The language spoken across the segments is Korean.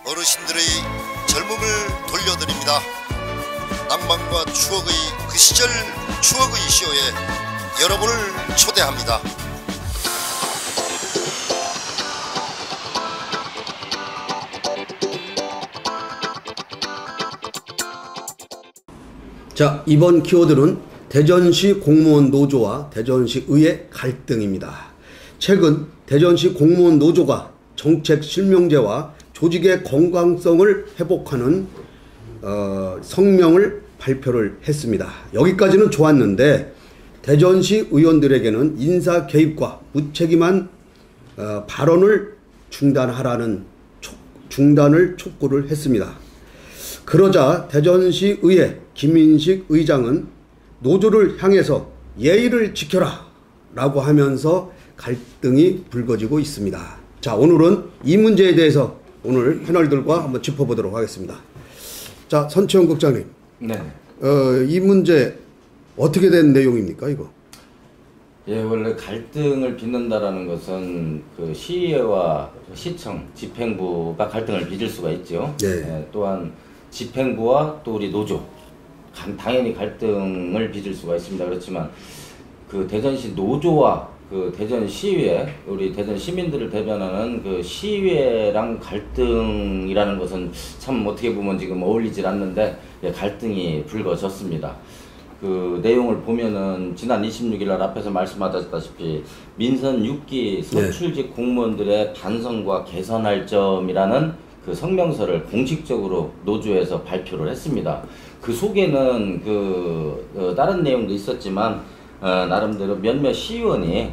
어르신들의 젊음을 돌려드립니다. 낭만과 추억의 그 시절 추억의 쇼에 여러분을 초대합니다. 자, 이번 키워드는 대전시 공무원 노조와 대전시 의회 갈등입니다. 최근 대전시 공무원 노조가 정책 실명제와 조직의 건강성을 회복하는 성명을 발표를 했습니다. 여기까지는 좋았는데 대전시 의원들에게는 인사 개입과 무책임한 발언을 중단을 촉구를 했습니다. 그러자 대전시 의회 김인식 의장은 노조를 향해서 예의를 지켜라 라고 하면서 갈등이 불거지고 있습니다. 자, 오늘은 이 문제에 대해서 오늘 패널들과 한번 짚어보도록 하겠습니다. 자, 선채원 국장님. 네. 이 문제 어떻게 된 내용입니까, 이거? 예, 원래 갈등을 빚는다라는 것은 그 시의회와 시청, 집행부가 갈등을 빚을 수가 있죠. 예, 또한 집행부와 또 우리 노조, 당연히 갈등을 빚을 수가 있습니다. 그렇지만 그 대전시 노조와 그 대전시의회, 우리 대전 시민들을 대변하는 그 시의회랑 갈등이라는 것은 참 어떻게 보면 지금 어울리질 않는데, 예, 갈등이 불거졌습니다. 그 내용을 보면은 지난 26일 날 앞에서 말씀하셨다시피 민선 6기 선출직 공무원들의 반성과 개선할 점이라는 그 성명서를 공식적으로 노조에서 발표를 했습니다. 그 속에는 다른 내용도 있었지만 나름대로 몇몇 시의원이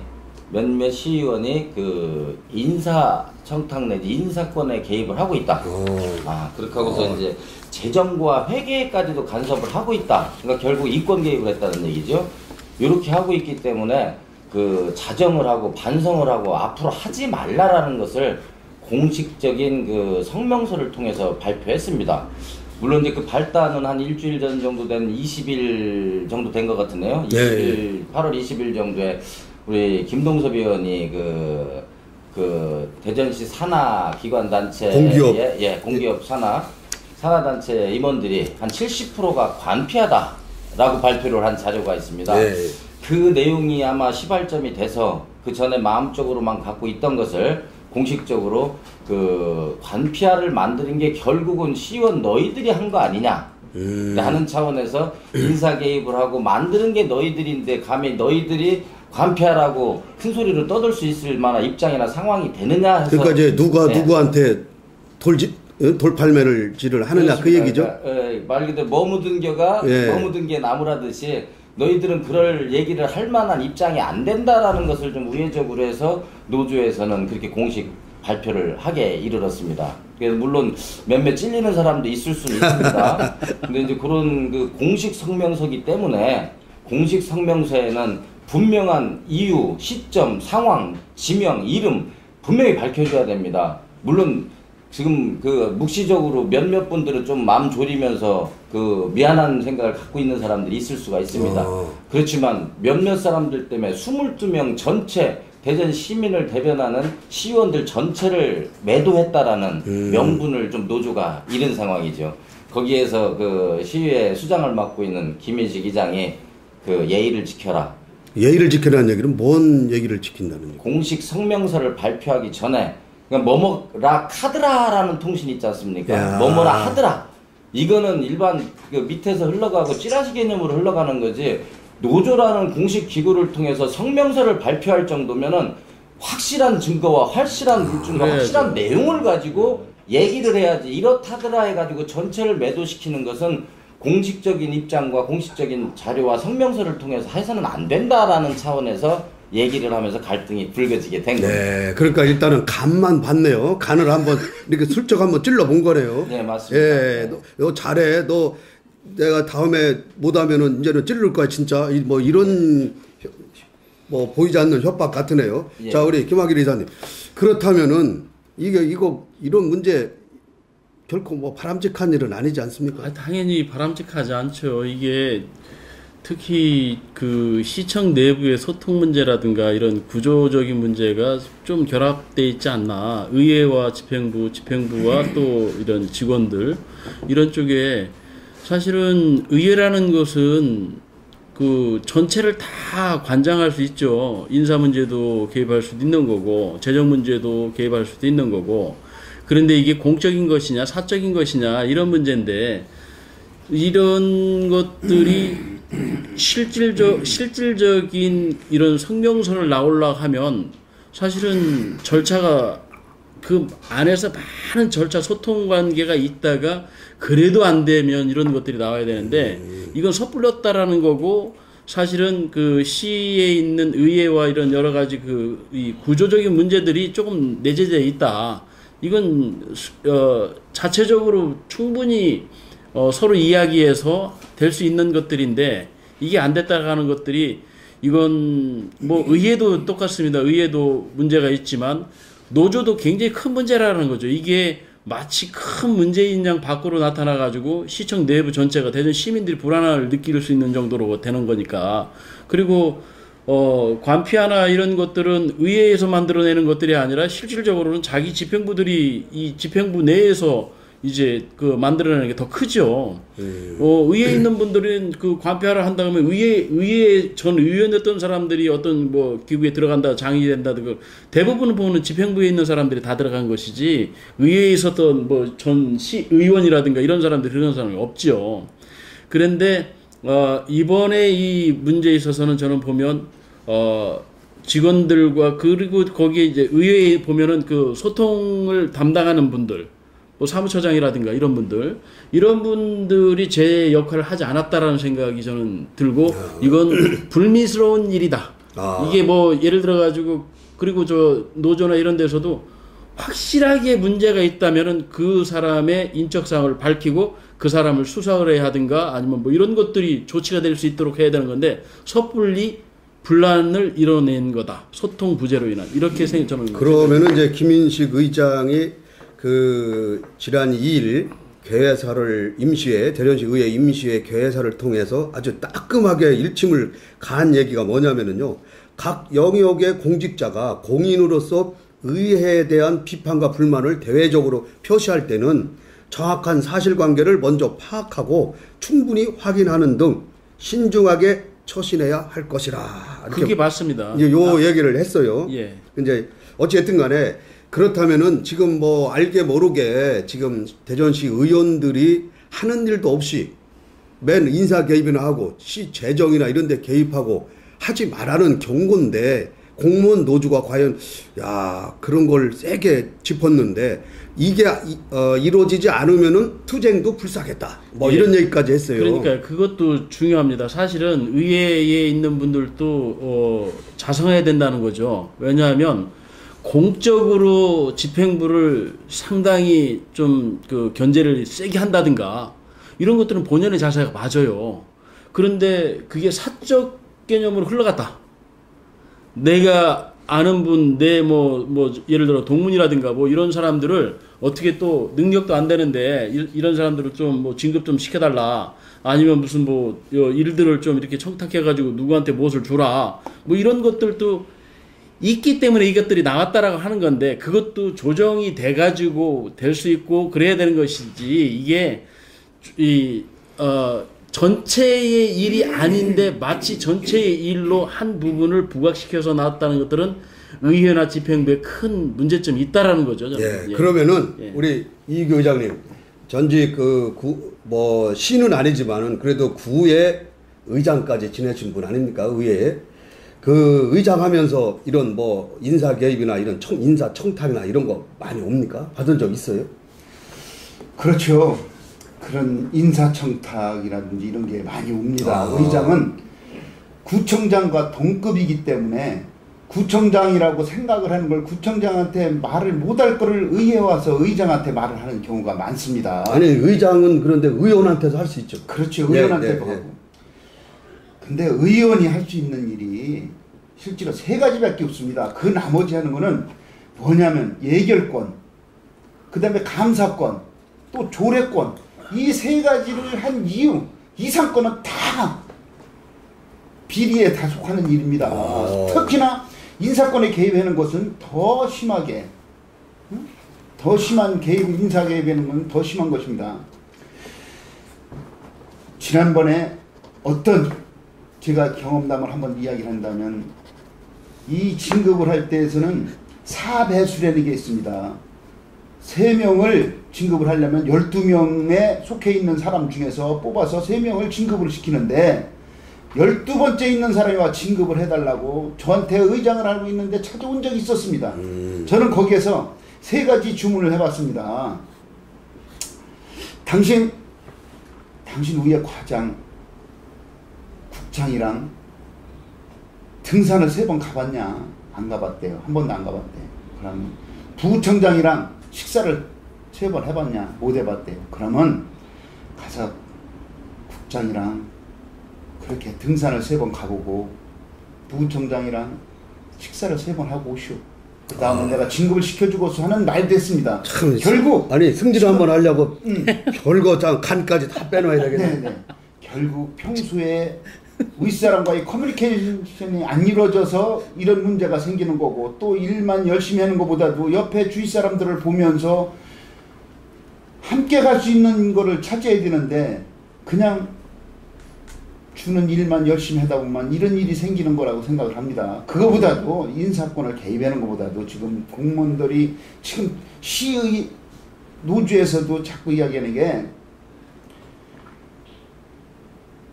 그 인사 청탁 내지 인사권에 개입을 하고 있다. 그렇게 하고서 이제 재정과 회계까지도 간섭을 하고 있다. 그러니까 결국 이권 개입을 했다는 얘기죠. 이렇게 하고 있기 때문에 그 자정을 하고 반성을 하고 앞으로 하지 말라라는 것을 공식적인 그 성명서를 통해서 발표했습니다. 물론 이제 그 발단은 한 일주일 전 정도 된 20일 정도 된 것 같은데요. 8월 20일 정도에 우리 김동섭 의원이 그 대전시 산하 기관 단체 공기업 산하 단체 임원들이 한 70%가 관피하다라고 발표를 한 자료가 있습니다. 그 내용이 아마 시발점이 돼서 그 전에 마음적으로만 갖고 있던 것을 공식적으로 그 관피아를 만드는 게 결국은 시의원 너희들이 한 거 아니냐 하는 차원에서 인사 개입을 하고 만드는 게 너희들인데 감히 너희들이 관피아라고 큰 소리로 떠들 수 있을 만한 입장이나 상황이 되느냐 해서, 그러니까 이제 누가 누구한테 돌팔매질을 하느냐, 그 얘기죠. 말 그대로 머무든 게 나무라듯이 너희들은 그럴 얘기를 할 만한 입장이 안 된다라는 것을 좀 우회적으로 해서 노조에서는 그렇게 공식 발표를 하게 이르렀습니다. 그래서 물론 몇몇 찔리는 사람도 있을 수는 있습니다. 근데 이제 그런 그 공식 성명서기 때문에 공식 성명서에는 분명한 이유, 시점, 상황, 지명, 이름 분명히 밝혀줘야 됩니다. 물론 지금 그 묵시적으로 몇몇 분들은 좀 마음 졸이면서 그 미안한 생각을 갖고 있는 사람들이 있을 수가 있습니다. 그렇지만 몇몇 사람들 때문에 22명 전체 대전 시민을 대변하는 시의원들 전체를 매도했다라는 명분을 좀 노조가 잃은 상황이죠. 거기에서 그 시의회 수장을 맡고 있는 김인식 의장이 그 예의를 지켜라. 예의를 지켜라는 얘기는 뭔 얘기를 지킨다는 얘기? 공식 성명서를 발표하기 전에 그러니까 뭐뭐라 카드라라는 통신 있지 않습니까? 뭐뭐라 하드라. 이거는 일반 그 밑에서 흘러가고 찌라시 개념으로 흘러가는 거지, 노조라는 공식 기구를 통해서 성명서를 발표할 정도면은 확실한 증거와 확실한 물증과 확실한 내용을 가지고 얘기를 해야지, 이렇다더라 해가지고 전체를 매도시키는 것은 공식적인 입장과 공식적인 자료와 성명서를 통해서 해서는 안 된다라는 차원에서 얘기를 하면서 갈등이 불거지게 된 거예요. 네, 그러니까 일단은 간만 봤네요. 간을 한번 이렇게 슬쩍 한번 찔러본 거네요. 네, 맞습니다. 예, 너 잘해. 너 내가 다음에 못하면은 이제는 찌를 거야 진짜. 뭐 이런 뭐 보이지 않는 협박 같으네요. 예. 자, 우리 김학일 이사님, 그렇다면은 이거 이런 문제 결코 뭐 바람직한 일은 아니지 않습니까? 당연히 바람직하지 않죠. 이게 특히 그 시청 내부의 소통 문제라든가 이런 구조적인 문제가 좀 결합돼 있지 않나. 의회와 집행부와 또 이런 직원들 이런 쪽에 사실은 의회라는 것은 그 전체를 다 관장할 수 있죠. 인사 문제도 개입할 수도 있는 거고 재정 문제도 개입할 수도 있는 거고. 그런데 이게 공적인 것이냐 사적인 것이냐 이런 문제인데 이런 것들이 실질적인 이런 성명서를 나오려고 하면 사실은 절차가 그 안에서 많은 절차 소통 관계가 있다가 그래도 안 되면 이런 것들이 나와야 되는데 이건 섣불렸다라는 거고 사실은 그 시에 있는 의회와 이런 여러 가지 이 구조적인 문제들이 조금 내재되어 있다. 이건 자체적으로 충분히 서로 이야기해서 될 수 있는 것들인데 이게 안 됐다가 하는 것들이 이건 뭐 의회도 똑같습니다. 의회도 문제가 있지만 노조도 굉장히 큰 문제라는 거죠. 이게 마치 큰 문제인 양 밖으로 나타나가지고 시청 내부 전체가 대전 시민들이 불안을 느낄 수 있는 정도로 되는 거니까. 그리고 관피아나 이런 것들은 의회에서 만들어내는 것들이 아니라 실질적으로는 자기 집행부들이 이 집행부 내에서 이제 그 만들어내는 게 더 크죠. 의회에 있는 분들은 그 관폐하를 한다 그러면 의회 전 의원이었던 사람들이 어떤 뭐 기구에 들어간다, 장이 된다, 그 대부분은 보면 집행부에 있는 사람들이 다 들어간 것이지 의회에 있었던 뭐 전 시의원이라든가 이런 사람들이 그런 사람이 없죠. 그런데 이번에 이 문제에 있어서는 저는 보면 직원들과 그리고 거기에 이제 의회에 보면은 그 소통을 담당하는 분들 뭐 사무처장이라든가 이런 분들이 제 역할을 하지 않았다라는 생각이 저는 들고 이건 불미스러운 일이다. 이게 뭐 예를 들어 가지고 그리고 저 노조나 이런 데서도 확실하게 문제가 있다면은 그 사람의 인적사항을 밝히고 그 사람을 수사를 해야 하든가 아니면 뭐 이런 것들이 조치가 될 수 있도록 해야 되는 건데 섣불리 분란을 이뤄낸 거다. 소통 부재로 인한 이렇게 저는 그러면은 이제 김인식 의장이 그 지난 2일 개회사를 대전시 의회 임시회 개회사를 통해서 아주 따끔하게 일침을 가한 얘기가 뭐냐면은요. 각 영역의 공직자가 공인으로서 의회에 대한 비판과 불만을 대외적으로 표시할 때는 정확한 사실관계를 먼저 파악하고 충분히 확인하는 등 신중하게 처신해야 할 것이라. 그게 맞습니다. 이제 요 얘기를 했어요. 예. 이제 어찌됐든 간에 그렇다면은 지금 뭐 알게 모르게 지금 대전시 의원들이 하는 일도 없이 맨 인사 개입이나 하고 시 재정이나 이런 데 개입하고 하지 말라는 경고인데 공무원 노조가 과연 그런 걸 세게 짚었는데 이게 이루어지지 않으면은 투쟁도 불사하겠다. 뭐 이런 얘기까지 했어요. 그러니까 그것도 중요합니다. 사실은 의회에 있는 분들도 자성해야 된다는 거죠. 왜냐하면 공적으로 집행부를 상당히 좀 그 견제를 세게 한다든가 이런 것들은 본연의 자세가 맞아요. 그런데 그게 사적 개념으로 흘러갔다. 내가 아는 분, 예를 들어 동문이라든가 뭐 이런 사람들을 어떻게 또 능력도 안 되는데 이런 사람들을 좀 뭐 진급 좀 시켜달라. 아니면 무슨 뭐 일들을 좀 이렇게 청탁해가지고 누구한테 무엇을 주라. 뭐 이런 것들도 있기 때문에 이것들이 나왔다라고 하는 건데 그것도 조정이 돼가지고 될 수 있고 그래야 되는 것이지 이게 전체의 일이 아닌데 마치 전체의 일로 한 부분을 부각시켜서 나왔다는 것들은 의회나 집행부에 큰 문제점이 있다라는 거죠. 저는. 예. 그러면은 우리 이규 의장님 전직 시는 아니지만은 그래도 구의 의장까지 지내신 분 아닙니까? 의회에. 그 의장하면서 이런 뭐 인사 개입이나 이런 인사 청탁이나 이런 거 많이 옵니까? 받은 적 있어요? 그렇죠. 그런 인사 청탁이라든지 이런 게 많이 옵니다. 의장은 구청장과 동급이기 때문에 구청장이라고 생각을 하는 걸 구청장한테 말을 못할 거를 의회에 와서 의장한테 말을 하는 경우가 많습니다. 아니 의장은 그런데 의원한테도 할 수 있죠. 그렇죠. 의원한테도 하고. 근데 의원이 할 수 있는 일이 실제로 3가지밖에 없습니다. 그 나머지 하는 거는 뭐냐면 예결권, 그 다음에 감사권, 또 조례권 이 3가지를 한 이유 이상권은 다 비리에 다 속하는 일입니다. 특히나 인사권에 개입하는 것은 더 심하게, 더 심한 개입, 인사 개입하는 건 더 심한 것입니다. 지난번에 어떤 제가 경험담을 한번 이야기를 한다면 이 진급을 할 때에서는 4배수라는 게 있습니다. 3명을 진급을 하려면 12명에 속해 있는 사람 중에서 뽑아서 3명을 진급을 시키는데 12번째 있는 사람이 와 진급을 해달라고 저한테 의장을 알고 있는데 찾아온 적이 있었습니다. 저는 거기에서 3가지 주문을 해봤습니다. 당신 위에 과장, 국장이랑 등산을 3번 가봤냐? 안 가봤대요. 한 번도 안 가봤대요. 그러면 부청장이랑 식사를 3번 해봤냐? 못 해봤대요. 그러면 가서 국장이랑 그렇게 등산을 3번 가보고 부청장이랑 식사를 3번 하고 오시오. 그 다음에 내가 진급을 시켜주고서 하는 말도 했습니다. 결국 아니 승질 한번 하려고 별거 간까지 다 빼놔야 되겠네. 네네. 결국 평소에 윗사람과의 커뮤니케이션이 안 이루어져서 이런 문제가 생기는 거고 또 일만 열심히 하는 것보다도 옆에 주위 사람들을 보면서 함께 갈 수 있는 거를 찾아야 되는데 그냥 주는 일만 열심히 하다 보면 이런 일이 생기는 거라고 생각을 합니다. 그거보다도 인사권을 개입하는 것보다도 지금 공무원들이 지금 시의 노조에서도 자꾸 이야기하는 게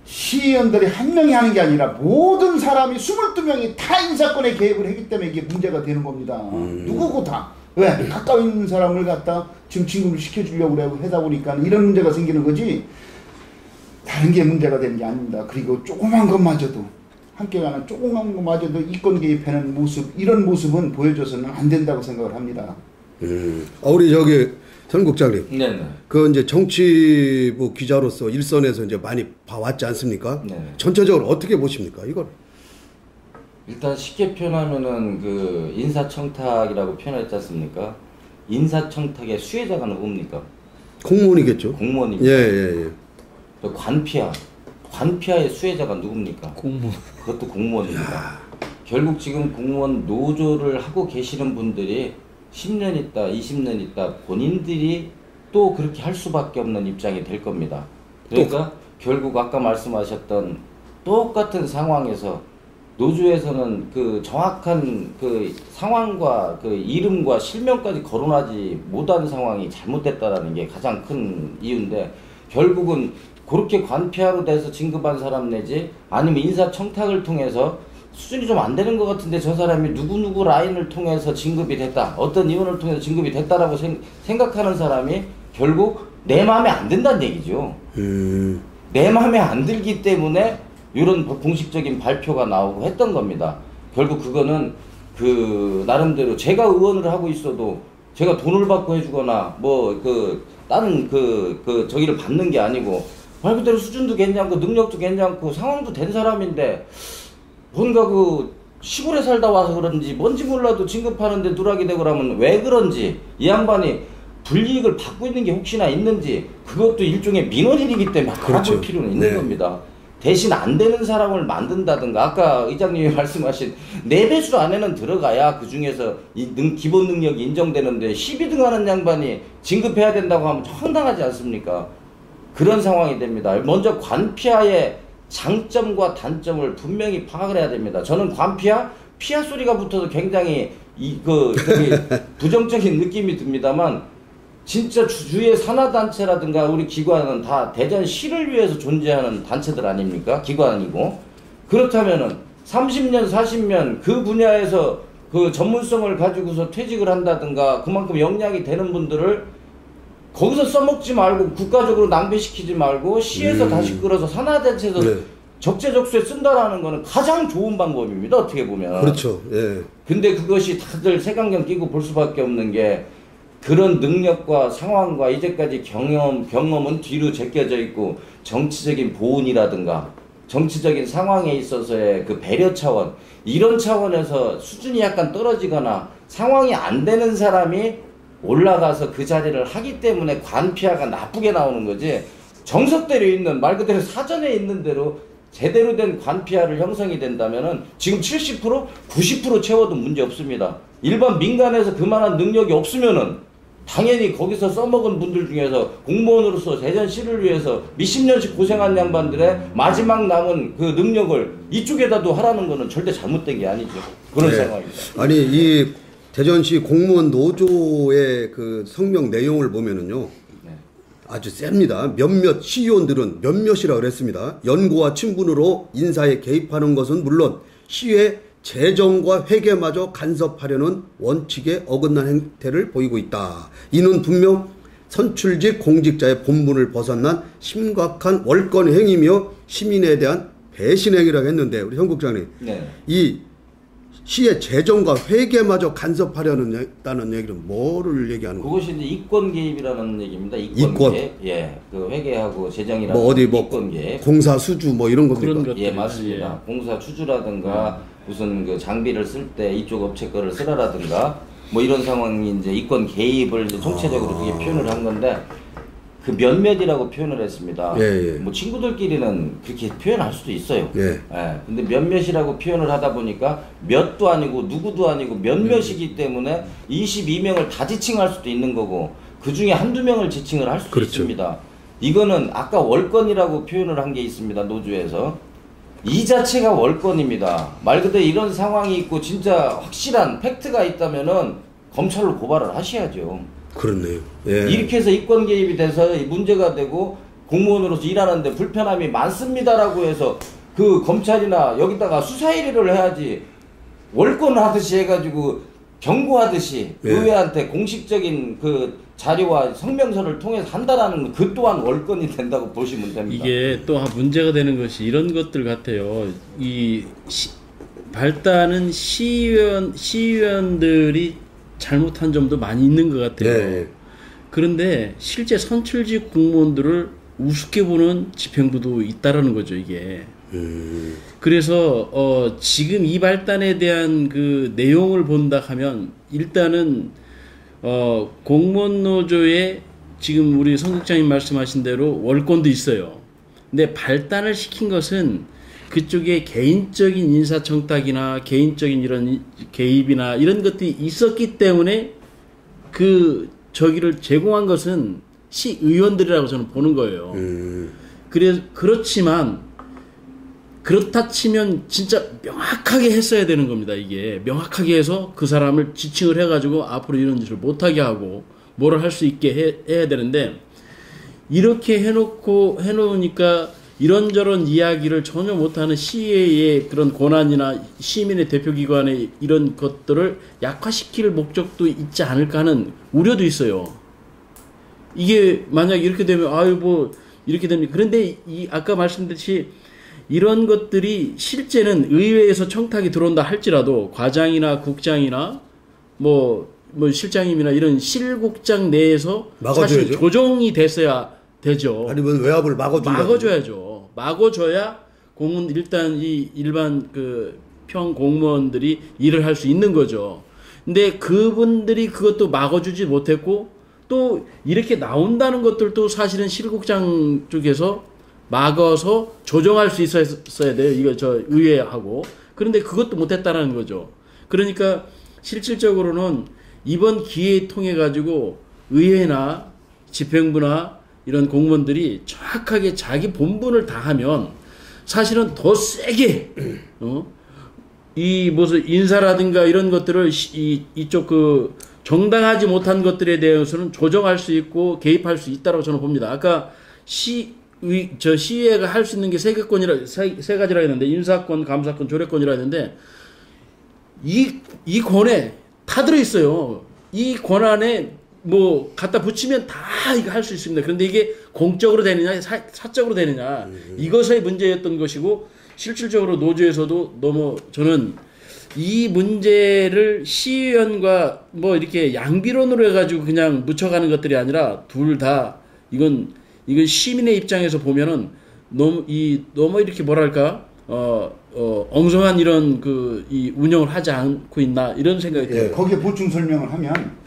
시의원들이 한 명이 하는 게 아니라 모든 사람이 22명이 다 인사권에 개입을 했기 때문에 이게 문제가 되는 겁니다. 누구고 다. 왜? 가까이 있는 사람을 갖다 지금 진급을 시켜주려고 하다 보니까 이런 문제가 생기는 거지 다른 게 문제가 되는 게 아닙니다. 그리고 조그만 것마저도 함께 가는 조그만 것마저도 이권 개입하는 모습 이런 모습은 보여줘서는 안 된다고 생각을 합니다. 우리 전 국장님. 네네. 그 이제 정치부 기자로서 일선에서 이제 많이 봐왔지 않습니까? 네. 전체적으로 어떻게 보십니까? 이걸? 일단 쉽게 표현하면은 그 인사청탁이라고 표현했지 않습니까? 인사청탁의 수혜자가 누굽니까? 공무원이겠죠. 공무원입니다. 예. 관피아의 수혜자가 누굽니까? 공무원. 그것도 공무원입니다. 결국 지금 공무원 노조를 하고 계시는 분들이 10년 있다, 20년 있다 본인들이 또 그렇게 할 수밖에 없는 입장이 될 겁니다. 그러니까 결국 아까 말씀하셨던 똑같은 상황에서 노조에서는 그 정확한 그 상황과 그 이름과 실명까지 거론하지 못한 상황이 잘못됐다라는 게 가장 큰 이유인데 결국은 그렇게 관피아로 돼서 진급한 사람 내지 아니면 인사청탁을 통해서 수준이 좀 안 되는 것 같은데 저 사람이 누구누구 라인을 통해서 진급이 됐다. 어떤 이원을 통해서 진급이 됐다라고 생각하는 사람이 결국 내 마음에 안 든다는 얘기죠. 내 마음에 안 들기 때문에 이런 공식적인 발표가 나오고 했던 겁니다. 결국 그거는 그 나름대로 제가 의원을 하고 있어도 제가 돈을 받고 해주거나 뭐 다른 저기를 받는 게 아니고 말 그대로 수준도 괜찮고 능력도 괜찮고 상황도 된 사람인데 뭔가 그 시골에 살다 와서 그런지 뭔지 몰라도 진급하는데 누락이 되고 그러면 왜 그런지 이 양반이 불이익을 받고 있는 게 혹시나 있는지 그것도 일종의 민원일이기 때문에 알아볼 필요는 있는 겁니다. 대신 안 되는 사람을 만든다든가 아까 의장님이 말씀하신 4배수 안에는 들어가야 그 중에서 기본 능력이 인정되는데 12등 하는 양반이 진급해야 된다고 하면 황당하지 않습니까? 그런 상황이 됩니다. 먼저 관피아의 장점과 단점을 분명히 파악을 해야 됩니다. 저는 관피아, 피아 소리가 붙어서 굉장히 부정적인 느낌이 듭니다만 진짜 주위의 산하단체라든가 우리 기관은 다 대전시를 위해서 존재하는 단체들 아닙니까? 기관이고. 그렇다면은 30년, 40년 그 분야에서 그 전문성을 가지고서 퇴직을 한다든가 그만큼 역량이 되는 분들을 거기서 써먹지 말고 국가적으로 낭비시키지 말고 시에서 다시 끌어서 산하단체에서 적재적소에 쓴다라는 거는 가장 좋은 방법입니다. 어떻게 보면. 그렇죠. 예. 근데 그것이 다들 색안경 끼고 볼 수밖에 없는 게 그런 능력과 상황과 이제까지 경험은 뒤로 제껴져 있고 정치적인 보온이라든가 정치적인 상황에 있어서의 그 배려 차원 이런 차원에서 수준이 약간 떨어지거나 상황이 안 되는 사람이 올라가서 그 자리를 하기 때문에 관피아가 나쁘게 나오는 거지 정석대로 있는 말 그대로 사전에 있는 대로 제대로 된 관피아를 형성이 된다면은 지금 70%, 90% 채워도 문제 없습니다. 일반 민간에서 그만한 능력이 없으면은 당연히 거기서 써먹은 분들 중에서 공무원으로서 대전시를 위해서 몇십 년씩 고생한 양반들의 마지막 남은 그 능력을 이쪽에다도 하라는 거는 절대 잘못된 게 아니죠. 그런 네. 상황입니다. 아니 이 대전시 공무원 노조의 그 성명 내용을 보면은요. 네. 아주 셉니다. 몇몇 시의원들은 몇몇이라 그랬습니다. 연고와 친분으로 인사에 개입하는 것은 물론 시의 재정과 회계마저 간섭하려는 원칙에 어긋난 행태를 보이고 있다. 이는 분명 선출직 공직자의 본분을 벗어난 심각한 월권 행위며 시민에 대한 배신 행위라고 했는데 우리 현 국장님, 네. 이 시의 재정과 회계마저 간섭하려는 얘기는 뭐를 얘기하는 거예요? 그것이 이제 이권 개입이라는 얘기입니다. 이권. 개입. 예, 그 회계하고 재정이라는 뭐 어디 뭐 이권 개입. 공사 수주 뭐 이런 겁니까? 그런 것. 예, 맞습니다. 공사 추주라든가 무슨 그 장비를 쓸 때 이쪽 업체 거를 쓰라라든가 뭐 이런 상황이 이제 이권 개입을 이제 총체적으로 그게 표현을 한 건데 그 몇몇이라고 표현을 했습니다. 예, 예. 뭐 친구들끼리는 그렇게 표현할 수도 있어요. 예. 예. 근데 몇몇이라고 표현을 하다 보니까 몇도 아니고 누구도 아니고 몇몇이기 때문에 22명을 다 지칭할 수도 있는 거고 그 중에 한두 명을 지칭을 할 수도 그렇죠. 있습니다. 이거는 아까 월권이라고 표현을 한 게 있습니다. 노조에서. 이 자체가 월권입니다. 말 그대로 이런 상황이 있고 진짜 확실한 팩트가 있다면은 검찰로 고발을 하셔야죠. 그렇네요. 예. 이렇게 해서 이권 개입이 돼서 문제가 되고 공무원으로서 일하는데 불편함이 많습니다라고 해서 그 검찰이나 여기다가 수사 1위를 해야지 월권을 하듯이 해가지고 경고하듯이 예. 의회한테 공식적인 그 자료와 성명서를 통해서 한다라는 그 또한 월권이 된다고 보시면 됩니다. 이게 또 문제가 되는 것이 이런 것들 같아요. 발단은 시의원들이 잘못한 점도 많이 있는 것 같아요. 네. 그런데 실제 선출직 공무원들을 우습게 보는 집행부도 있다라는 거죠, 이게. 그래서 지금 이 발단에 대한 그 내용을 본다 하면 일단은 공무원 노조에 지금 우리 성 국장님 말씀하신 대로 월권도 있어요. 근데 발단을 시킨 것은 그쪽에 개인적인 인사청탁이나 개인적인 이런 개입이나 이런 것들이 있었기 때문에 그 저기를 제공한 것은 시의원들이라고 저는 보는 거예요. 그렇지만 그렇다 치면 진짜 명확하게 했어야 되는 겁니다. 이게 명확하게 해서 그 사람을 지칭을 해가지고 앞으로 이런 짓을 못하게 하고 뭐를 할 수 있게 해야 되는데 이렇게 해놓으니까 이런저런 이야기를 전혀 못하는 시의회의 그런 권한이나 시민의 대표기관의 이런 것들을 약화시킬 목적도 있지 않을까 하는 우려도 있어요. 이게 만약 이렇게 되면 아유 뭐 이렇게 됩니다. 그런데 아까 말씀드렸듯이 이런 것들이 실제는 의회에서 청탁이 들어온다 할지라도 과장이나 국장이나 뭐 실장님이나 이런 실국장 내에서 막아줘야죠. 사실 조정이 됐어야 되죠. 아니면 외압을 막아줘야죠. 막아줘야 일단 이 일반 그 평 공무원들이 일을 할 수 있는 거죠. 근데 그분들이 그것도 막아주지 못했고 또 이렇게 나온다는 것들도 사실은 실국장 쪽에서 막아서 조정할 수 있었어야 돼요. 이거 저 의회하고. 그런데 그것도 못했다는 거죠. 그러니까 실질적으로는 이번 기회에 통해 가지고 의회나 집행부나 이런 공무원들이 정확하게 자기 본분을 다하면 사실은 더 세게 이 무슨 인사라든가 이런 것들을 이쪽 그 정당하지 못한 것들에 대해서는 조정할 수 있고 개입할 수 있다고 저는 봅니다. 아까 시의회가 할 수 있는 게 세 가지라 했는데 인사권, 감사권, 조례권이라 했는데 이 권에 다 들어 있어요. 이 권한에 뭐 갖다 붙이면 다 이거 할 수 있습니다. 그런데 이게 공적으로 되느냐 사적으로 되느냐 이것의 문제였던 것이고 실질적으로 노조에서도 너무 저는 이 문제를 시의원과 뭐 이렇게 양비론으로 해가지고 그냥 묻혀가는 것들이 아니라 둘 다 이건 시민의 입장에서 보면은 너무 이렇게 뭐랄까 엉성한 이런 이 운영을 하지 않고 있나 이런 생각이 들어요. 거기에 보충 설명을 하면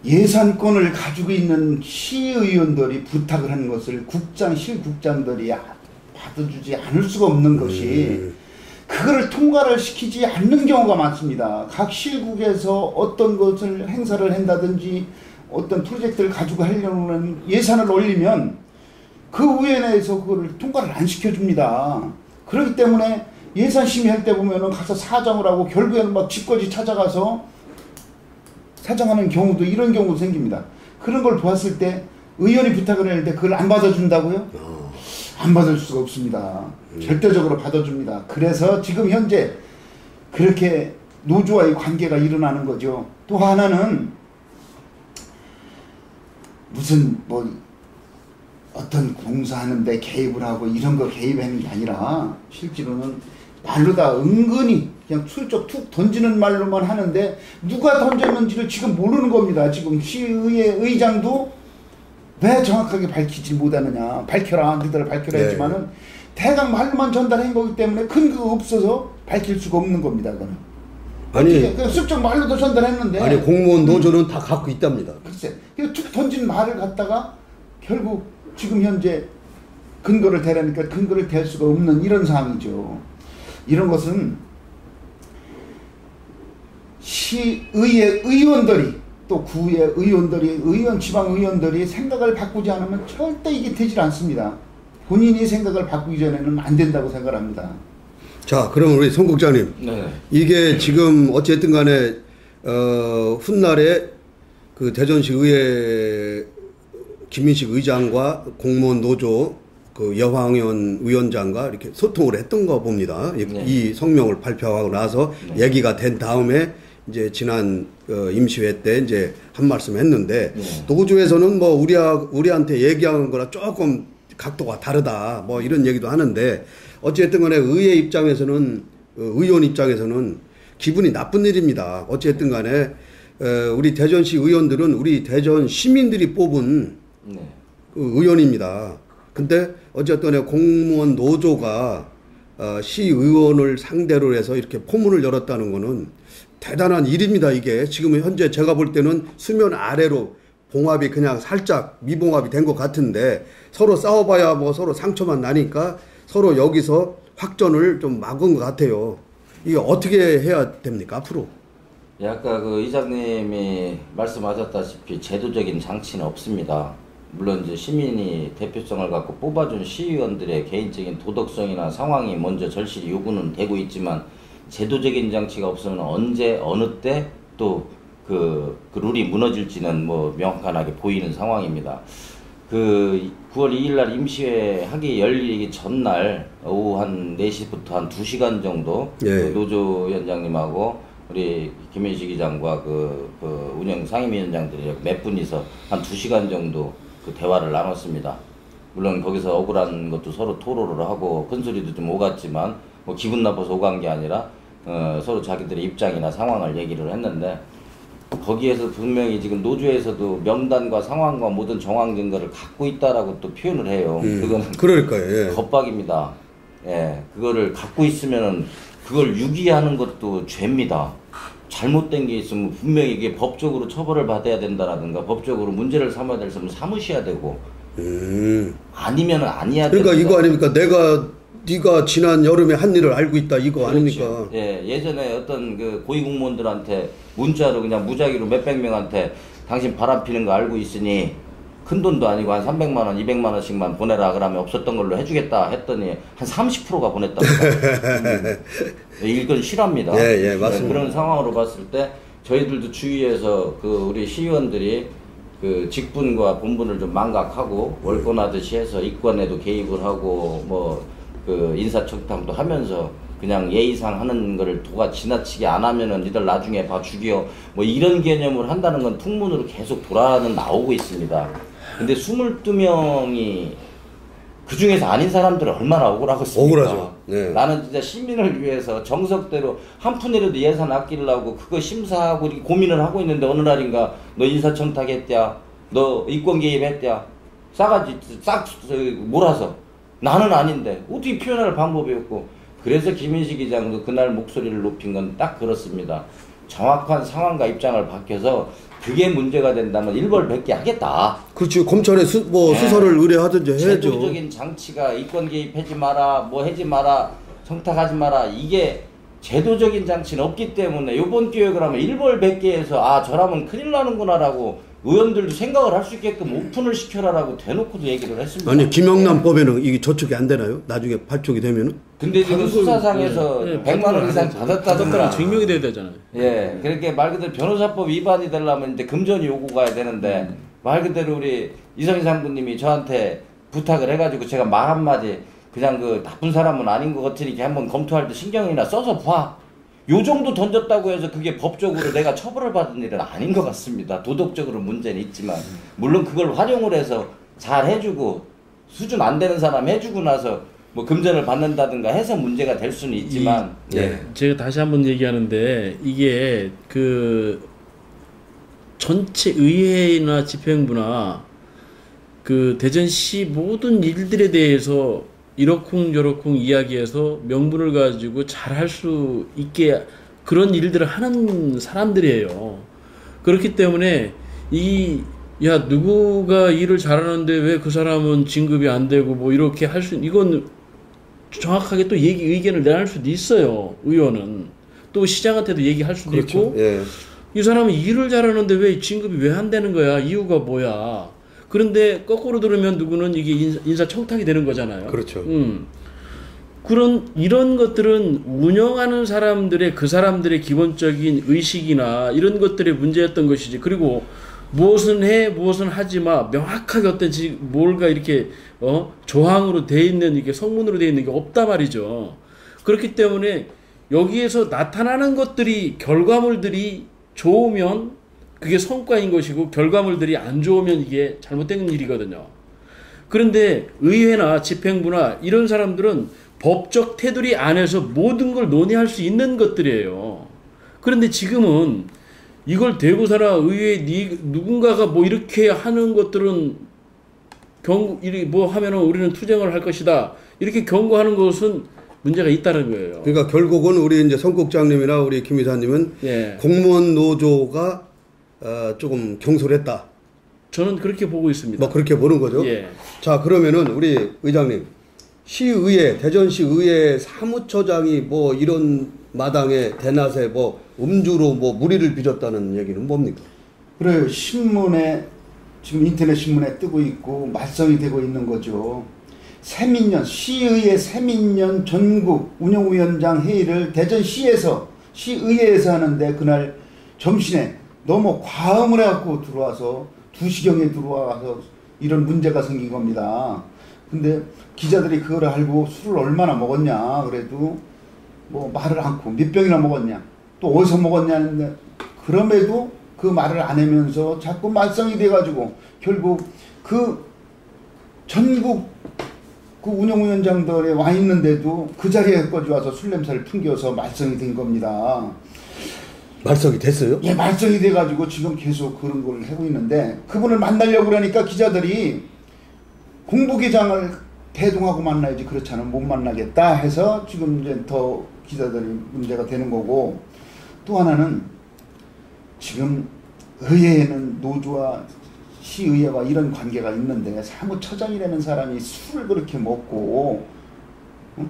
예산권을 가지고 있는 시의원들이 부탁을 하는 것을 국장, 실국장들이 받아주지 않을 수가 없는 것이 그거를 통과를 시키지 않는 경우가 많습니다. 각 실국에서 어떤 것을 행사를 한다든지 어떤 프로젝트를 가지고 하려는 예산을 올리면 그 의회내에서 그거를 통과를 안 시켜줍니다. 그렇기 때문에 예산 심의할 때 보면은 가서 사정을 하고 결국에는 막 집까지 찾아가서 사정하는 경우도 이런 경우도 생깁니다. 그런 걸 보았을 때 의원이 부탁을 했는데 그걸 안 받아준다고요? 안 받을 수가 없습니다. 절대적으로 받아줍니다. 그래서 지금 현재 그렇게 노조와의 관계가 일어나는 거죠. 또 하나는 무슨 뭐 어떤 공사하는데 개입을 하고 이런 거 개입하는 게 아니라 실제로는 말로 다 은근히 그냥 슬쩍 툭 던지는 말로만 하는데 누가 던졌는지를 지금 모르는 겁니다. 지금 시의회 의장도 왜 정확하게 밝히지 못하느냐. 밝혀라. 너희들 밝혀라 했지만은 대강 말로만 전달한 거기 때문에 근거가 없어서 밝힐 수가 없는 겁니다. 그거는. 아니 그냥 슬쩍 말로도 전달했는데 아니 공무원 노조는 다 갖고 있답니다. 글쎄 툭 던진 말을 갖다가 결국 지금 현재 근거를 대라니까 근거를 댈 수가 없는 이런 상황이죠. 이런 것은 시의회 의원들이 또 구의 의원들이 지방의원들이 생각을 바꾸지 않으면 절대 이게 되질 않습니다. 본인이 생각을 바꾸기 전에는 안 된다고 생각합니다. 자, 그럼 우리 송 국장님, 네. 이게 지금 어쨌든 간에 훗날에 그 대전시 의회 김민식 의장과 공무원 노조 그 여황현 위원장과 이렇게 소통을 했던 거 봅니다. 네. 이 성명을 발표하고 나서 네. 얘기가 된 다음에 이제 지난 임시회 때 이제 한 말씀 했는데 네. 노조에서는 뭐 우리한테 얘기한 거랑 조금 각도가 다르다 뭐 이런 얘기도 하는데 어쨌든 간에 의회 입장에서는 의원 입장에서는 기분이 나쁜 일입니다. 어쨌든 간에 우리 대전시 의원들은 우리 대전 시민들이 뽑은 네. 그 의원입니다. 근데 어쨌든 간에 공무원 노조가 시의원을 상대로 해서 이렇게 포문을 열었다는 거는 대단한 일입니다. 이게 지금 현재 제가 볼 때는 수면 아래로 봉합이 그냥 살짝 미봉합이 된 것 같은데 서로 싸워봐야 뭐 서로 상처만 나니까 서로 여기서 확전을 좀 막은 것 같아요. 이게 어떻게 해야 됩니까 앞으로? 예, 아까 그 이장님이 말씀하셨다시피 제도적인 장치는 없습니다. 물론 이제 시민이 대표성을 갖고 뽑아준 시의원들의 개인적인 도덕성이나 상황이 먼저 절실히 요구는 되고 있지만 제도적인 장치가 없으면 언제 어느 때 또 그 룰이 무너질지는 뭐 명확하게 보이는 상황입니다. 그 9월 2일 날 임시회 하기 열리기 전날 오후 한 4시부터 한 2시간 정도 예. 그 노조위원장님하고 우리 김민식 의장과 그 운영 상임위원장들이 몇 분이서 한 2시간 정도 그 대화를 나눴습니다. 물론 거기서 억울한 것도 서로 토로를 하고 큰 소리도 좀 오갔지만 뭐 기분 나빠서 오간 게 아니라 서로 자기들의 입장이나 상황을 얘기를 했는데 거기에서 분명히 지금 노조에서도 명단과 상황과 모든 정황 증거를 갖고 있다라고 또 표현을 해요. 그거는 그러니까요. 예. 겁박입니다. 예, 그거를 갖고 있으면은 그걸 유기하는 것도 죄입니다. 잘못된 게 있으면 분명히 이게 법적으로 처벌을 받아야 된다라든가 법적으로 문제를 삼아야 될 점을 삼으셔야 되고 아니면은 아니야. 그러니까 됩니다. 이거 아닙니까? 네가 지난 여름에 한 일을 알고 있다 이거 그렇죠. 아닙니까? 예, 예전에 어떤 그 고위공무원들한테 문자로 그냥 무작위로 몇백 명한테 당신 바람 피는 거 알고 있으니 큰 돈도 아니고 한 300만 원, 200만 원씩만 보내라 그러면 없었던 걸로 해주겠다 했더니 한 30%가 보냈답니다. 이건 실화입니다. 예, 맞습니다. 네, 그런 상황으로 봤을 때 저희들도 주위에서 그 우리 시의원들이 그 직분과 본분을 좀 망각하고 월권하듯이 해서 이권에도 개입을 하고 뭐 그 인사청탁도 하면서 그냥 예의상 하는 거를 도가 지나치게 안 하면은 니들 나중에 봐 죽여 뭐 이런 개념을 한다는 건 풍문으로 계속 나오고 있습니다. 근데 22명이 그 중에서 아닌 사람들은 얼마나 억울하겠습니까? 억울하죠. 네. 나는 진짜 시민을 위해서 정석대로 한 푼이라도 예산 아끼려고 그거 심사하고 이렇게 고민을 하고 있는데 어느 날인가 너 인사청탁했냐? 너 이권 개입했냐? 싸가지 싹 몰아서 나는 아닌데 어떻게 표현할 방법이 없고 그래서 김민식 의장도 그날 목소리를 높인 건 딱 그렇습니다. 정확한 상황과 입장을 밝혀서 그게 문제가 된다면 일벌백계 하겠다. 그렇지. 검찰에 수사를 의뢰하든지 해야죠. 제도적인 장치가 이권 개입하지 마라, 뭐 하지 마라, 청탁하지 마라, 이게 제도적인 장치는 없기 때문에 이번 기회에 그러면 일벌백계에서 저라면 큰일 나는구나라고 의원들도 생각을 할 수 있게끔 오픈을 시켜라라고 대놓고도 얘기를 했습니다. 아니 김영란법에는 이게 저촉이 안 되나요? 나중에 발족이 되면은? 근데 지금 수사상에서 100만 원 이상 받았다든가 증명이 돼야 되잖아요. 예, 그렇게 말 그대로 변호사법 위반이 되려면 이제 금전이 오고 가야 되는데 말 그대로 우리 이성희 상부님이 저한테 부탁을 해가지고 제가 말 한마디 그냥 그 나쁜 사람은 아닌 것 같으니까 한번 검토할 때 신경이나 써서 봐. 요 정도 던졌다고 해서 그게 법적으로 내가 처벌을 받은 일은 아닌 것 같습니다. 도덕적으로 문제는 있지만 물론 그걸 활용을 해서 잘 해주고 수준 안 되는 사람 해주고 나서 뭐 금전을 받는다든가 해서 문제가 될 수는 있지만 제가 다시 한번 얘기하는데 이게 그 전체 의회나 집행부나 그 대전시 모든 일들에 대해서 이러쿵저러쿵 이야기해서 명분을 가지고 잘 할 수 있게 그런 일들을 하는 사람들이에요. 그렇기 때문에 누구가 일을 잘하는데 왜 그 사람은 진급이 안 되고 뭐 이렇게 할 수, 이건 정확하게 또 의견을 내할 수도 있어요. 의원은. 또 시장한테도 얘기할 수도 그렇죠. 있고. 예. 이 사람은 일을 잘하는데 왜 진급이 왜 안 되는 거야? 이유가 뭐야? 그런데 거꾸로 들으면 누구는 이게 인사청탁이 되는 거잖아요. 그렇죠. 이런 것들은 운영하는 사람들의 그 사람들의 기본적인 의식이나 이런 것들의 문제였던 것이지. 그리고 무엇은 해, 무엇은 하지 마. 명확하게 어떤 뭘가 이렇게 조항으로 돼 있는 이게 성문으로 돼 있는 게 없다 말이죠. 그렇기 때문에 여기에서 나타나는 것들이 결과물들이 좋으면 그게 성과인 것이고 결과물들이 안 좋으면 이게 잘못된 일이거든요. 그런데 의회나 집행부나 이런 사람들은 법적 테두리 안에서 모든 걸 논의할 수 있는 것들이에요. 그런데 지금은 이걸 대구사나 의회 누군가가 뭐 이렇게 하는 것들은 뭐 하면은 우리는 투쟁을 할 것이다. 이렇게 경고하는 것은 문제가 있다는 거예요. 그러니까 결국은 우리 이제 성 국장님이나 우리 김 이사님은 공무원 노조가 조금 경솔했다. 저는 그렇게 보고 있습니다. 뭐 그렇게 보는 거죠. 예. 자, 그러면은 우리 의장님, 시의회, 대전시의회 사무처장이 뭐 이런 마당에 대낮에 뭐 음주로 뭐 무리를 빚었다는 얘기는 뭡니까? 그래요. 신문에 지금 인터넷 신문에 뜨고 있고 말썽이 되고 있는 거죠. 시의회 세민년 전국 운영위원장 회의를 대전시에서 시의회에서 하는데 그날 점심에 너무 과음을 해갖고 들어와서 2시경에 들어와서 이런 문제가 생긴 겁니다. 근데 기자들이 그걸 알고 술을 얼마나 먹었냐 그래도 뭐 말을 않고 몇 병이나 먹었냐 또 어디서 먹었냐는데 그럼에도 그 말을 안 하면서 자꾸 말썽이 돼가지고 결국 그 전국 그 운영위원장들에 와 있는데도 그 자리에까지 와서 술 냄새를 풍겨서 말썽이 된 겁니다. 말썽이 됐어요? 예, 말썽이 돼가지고 지금 계속 그런 걸 하고 있는데 그분을 만나려고 그러니까 기자들이 공보기장을 대동하고 만나야지 그렇지 않으면 못 만나겠다 해서 지금 이제 더 기자들이 문제가 되는 거고 또 하나는 지금 의회에는 노조와 시의회와 이런 관계가 있는데 사무처장이라는 사람이 술을 그렇게 먹고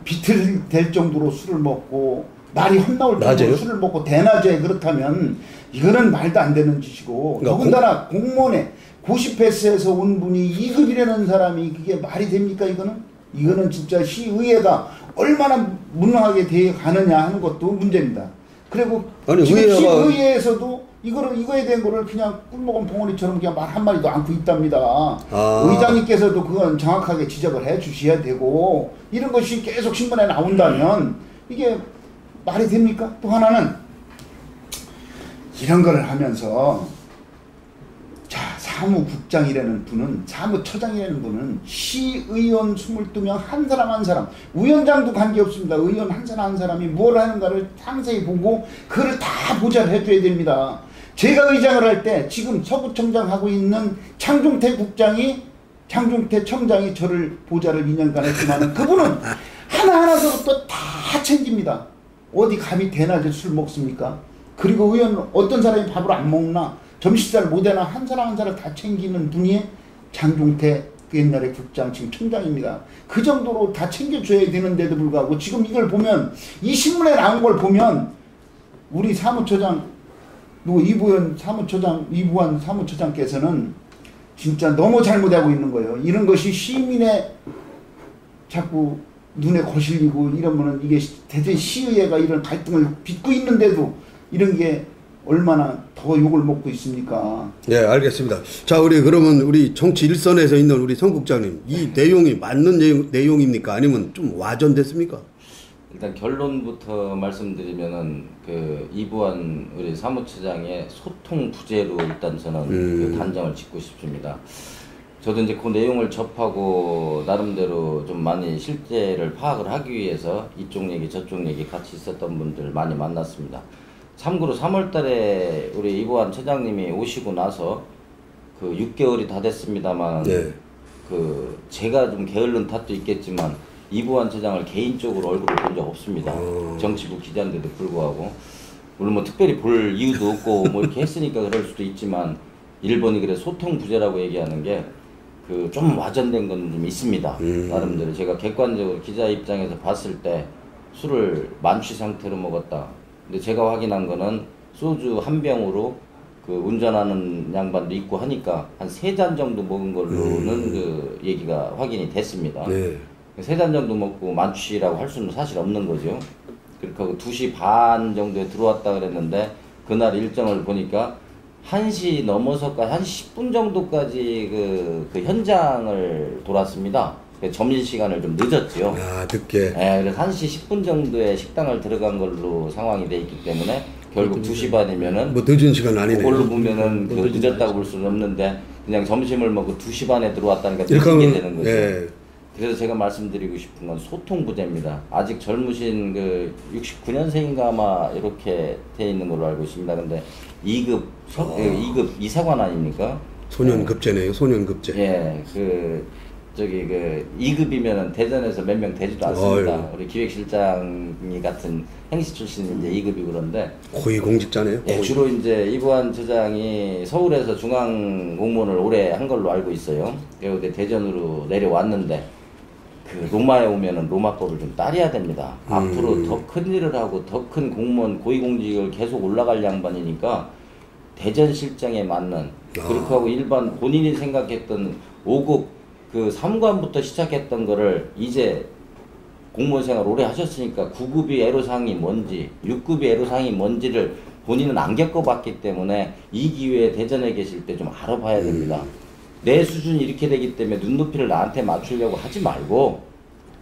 비틀될 정도로 술을 먹고 말이 헛나올 정도로 술을 먹고 대낮에 그렇다면 이거는 말도 안 되는 짓이고 더군다나 공무원에 고시패스에서 온 분이 2급이라는 사람이 그게 말이 됩니까 이거는 진짜 시의회가 얼마나 무능하게 대해 가느냐 하는 것도 문제입니다. 그리고 아니, 지금 시의회에서도 이거에 대한 거를 그냥 꿀먹은 봉오리처럼 그냥 말 한마디도 않고 있답니다. 의장님께서도 그건 정확하게 지적을 해 주셔야 되고 이런 것이 계속 신문에 나온다면 이게 말이 됩니까? 또 하나는 이런 거를 하면서 자 사무국장이라는 분은 사무처장이라는 분은 시의원 22명 한 사람 한 사람 위원장도 관계없습니다. 의원 한 사람 한 사람이 뭘 하는가를 상세히 보고 그걸 다 보좌를 해줘야 됩니다. 제가 의장을 할 때 지금 서구청장 하고 있는 장종태 청장이 저를 보좌를 2년간 했지만 그분은 하나하나서부터 다 챙깁니다. 어디 감히 대낮에 술 먹습니까? 그리고 의원 어떤 사람이 밥을 안 먹나? 점심살 못해나 한 사람 한 사람 다 챙기는 분이 장종태 그 옛날에 국장 지금 청장입니다. 그 정도로 다 챙겨줘야 되는데도 불구하고 지금 이걸 보면 이 신문에 나온 걸 보면 우리 사무처장 이부원 사무처장께서는 진짜 너무 잘못하고 있는 거예요. 이런 것이 시민의 자꾸 눈에 거슬리고 이러면은 이게 대전 시의회가 이런 갈등을 빚고 있는데도 이런 게 얼마나 더 욕을 먹고 있습니까? 네, 알겠습니다. 자, 그러면 우리 정치 일선에서 있는 우리 성 국장님, 이 내용이 맞는 내용입니까? 아니면 좀 와전됐습니까? 일단 결론부터 말씀드리면은 그 이부환 우리 사무처장의 소통 부재로 일단 저는 그 단정을 짓고 싶습니다. 저도 이제 그 내용을 접하고 나름대로 좀 많이 실제를 파악을 하기 위해서 이쪽 얘기 저쪽 얘기 같이 있었던 분들 많이 만났습니다. 참고로 3월달에 우리 이부환 처장님이 오시고 나서 그 6개월이 다 됐습니다만 네. 그 제가 좀 게을른 탓도 있겠지만 이부환 처장을 개인적으로 얼굴을 본 적 없습니다. 정치부 기자인데도 불구하고 물론 뭐 특별히 볼 이유도 없고 뭐 이렇게 했으니까 그럴 수도 있지만 일본이 그래 소통 부재라고 얘기하는 게 그 좀 와전된 건 좀 있습니다. 나름대로 제가 객관적으로 기자 입장에서 봤을 때 술을 만취 상태로 먹었다. 근데 제가 확인한 거는 소주 한 병으로 그 운전하는 양반도 있고 하니까 한 3잔 정도 먹은 걸로는 그 얘기가 확인이 됐습니다. 네. 3잔 정도 먹고 만취라고 할 수는 사실 없는 거죠. 그렇게 하고 2시 반 정도에 들어왔다 그랬는데 그날 일정을 보니까 1시 넘어서까지 1시 10분 정도까지 그 현장을 돌았습니다. 점심시간을 좀 늦었죠. 아, 늦게. 네, 그래서 1시 10분 정도에 식당을 들어간 걸로 상황이 돼 있기 때문에 결국 2시 반이면은 뭐 늦은 시간 아니네요. 그걸로 보면은 그 늦었다고 볼 수는 없는데 그냥 점심을 먹고 2시 반에 들어왔다니까 늦게 되는 거죠. 네. 그래서 제가 말씀드리고 싶은 건 소통 부재입니다. 아직 젊으신 그 69년생인가 아마 이렇게 돼 있는 걸로 알고 있습니다. 근데 2급 이사관 아닙니까? 소년급제네요. 소년급제. 예, 그 2급이면은 대전에서 몇 명 되지도 않습니다. 어휴. 우리 기획실장이 같은 행시 출신이 이제 2급이 그런데 고위공직자네요. 예, 주로 이제 이부환 처장이 서울에서 중앙 공무원을 오래 한 걸로 알고 있어요. 그리고 대전으로 내려왔는데 그 로마에 오면은 로마법을 좀 따려야 됩니다. 앞으로 더 큰 일을 하고 더 큰 공무원 고위공직을 계속 올라갈 양반이니까 대전실장에 맞는 그렇게 하고 일반 본인이 생각했던 5급 그 3관부터 시작했던 거를 이제 공무원 생활 오래 하셨으니까 9급이 애로사항이 뭔지 6급이 애로사항이 뭔지를 본인은 안 겪어봤기 때문에 이 기회에 대전에 계실 때 좀 알아봐야 됩니다. 내 수준이 이렇게 되기 때문에 눈높이를 나한테 맞추려고 하지 말고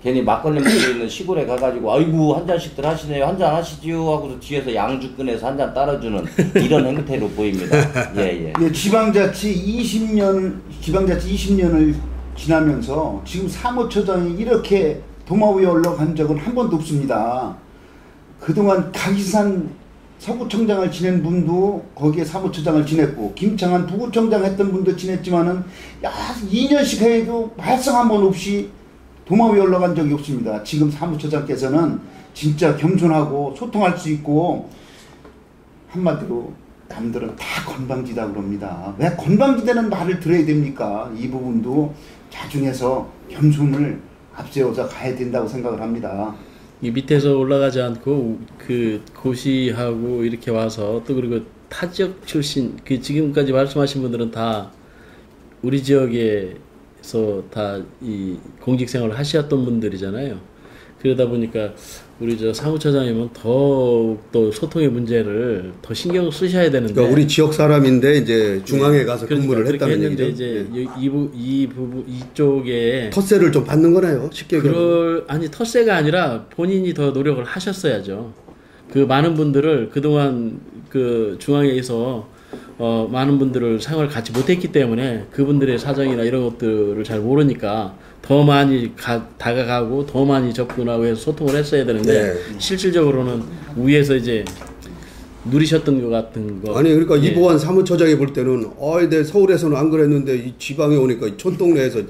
괜히 막걸리 먹고 있는 시골에 가가지고 아이고 한 잔씩들 하시네요. 한 잔 하시지요 하고서 뒤에서 양주 꺼내서 한 잔 따라주는 이런 행태로 보입니다. 예. 예, 지방자치 20년을 지나면서 지금 사무처장이 이렇게 도마 위에 올라간 적은 한 번도 없습니다. 그동안 강희산 서구청장을 지낸 분도 거기에 사무처장을 지냈고 김창한 부구청장 했던 분도 지냈지만은 2년씩 해도 발성 한 번 없이 도마 위에 올라간 적이 없습니다. 지금 사무처장께서는 진짜 겸손하고 소통할 수 있고 한마디로 남들은 다 건방지다 그럽니다. 왜 건방지다는 말을 들어야 됩니까? 이 부분도 자중해서 겸손을 앞세워서 가야 된다고 생각을 합니다. 이 밑에서 올라가지 않고 그 고시하고 이렇게 와서 또 그리고 타 지역 출신 그 지금까지 말씀하신 분들은 다 우리 지역에서 다 이 공직 생활을 하셨던 분들이잖아요. 그러다 보니까 우리 저 사무처장님은 더욱 또 소통의 문제를 더 신경 쓰셔야 되는데. 그러니까 우리 지역 사람인데 이제 중앙에 가서 근무를 했다는 얘기죠. 이제 예. 이 부분 이쪽에 텃세를 좀 받는 거네요. 쉽게 아니 텃세가 아니라 본인이 더 노력을 하셨어야죠. 그 많은 분들을 그동안 그 중앙에서 많은 분들을 생활을 같이 못했기 때문에 그분들의 사정이나 이런 것들을 잘 모르니까 더 많이 다가가고 더 많이 접근하고 해서 소통을 했어야 되는데 네. 실질적으로는 위에서 이제 누리셨던 것 같은 거. 아니 그러니까 예. 이보환 사무처장이 볼 때는 내 서울에서는 안 그랬는데 이 지방에 오니까 이 촌동네에서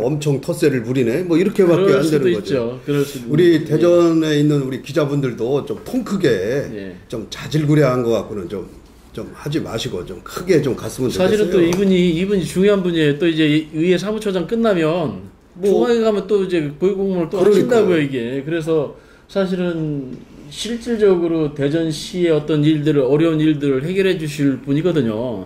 엄청 텃세를 부리네 뭐 이렇게밖에 안 되는 거죠. 그럴 수도 우리 대전에 있는 우리 기자분들도 좀 통 크게 예. 좀 자질구레한 것 같고는 좀 좀 하지 마시고 좀 크게 좀 갔으면 좋겠어요. 사실은 또 이분이 중요한 분이에요. 또 이제 의회 사무처장 끝나면 중앙에 가면 또 이제 고위공무원을 또 하신다고요 이게. 그래서 사실은 실질적으로 대전시의 어떤 일들을 어려운 일들을 해결해 주실 분이거든요.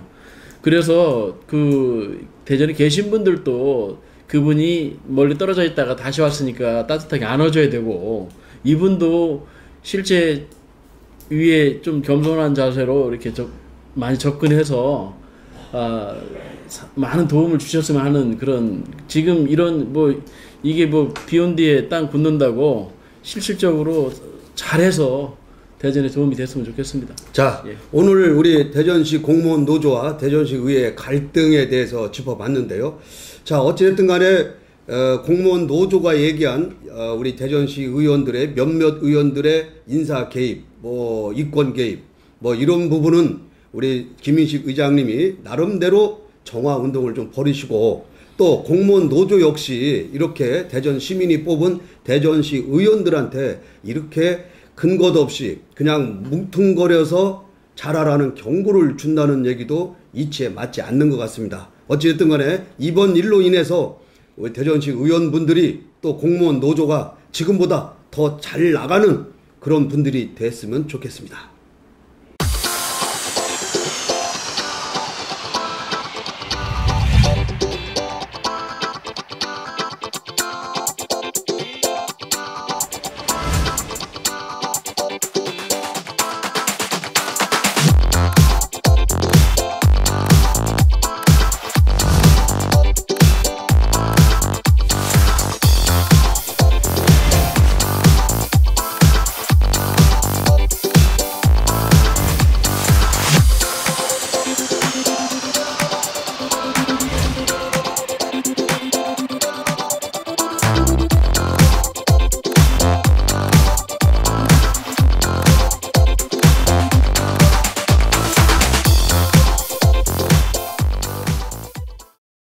그래서 그 대전에 계신 분들도 그분이 멀리 떨어져 있다가 다시 왔으니까 따뜻하게 안아줘야 되고 이분도 실제 위에 좀 겸손한 자세로 이렇게 많이 접근해서 많은 도움을 주셨으면 하는 그런 지금 이런 뭐 이게 뭐 비온 뒤에 땅 굳는다고 실질적으로 잘해서 대전에 도움이 됐으면 좋겠습니다. 자, 예. 오늘 우리 대전시 공무원 노조와 대전시 의회 갈등에 대해서 짚어봤는데요. 자, 어찌됐든 간에 공무원 노조가 얘기한 우리 대전시 의원들의 몇몇 의원들의 인사 개입, 뭐 이권 개입, 뭐 이런 부분은 우리 김인식 의장님이 나름대로 정화 운동을 좀 벌이시고 또 공무원 노조 역시 이렇게 대전 시민이 뽑은 대전시 의원들한테 이렇게 근거도 없이 그냥 뭉퉁거려서 잘하라는 경고를 준다는 얘기도 이치에 맞지 않는 것 같습니다. 어찌됐든 간에 이번 일로 인해서 우리 대전시 의원분들이 또 공무원 노조가 지금보다 더 잘 나가는 그런 분들이 됐으면 좋겠습니다.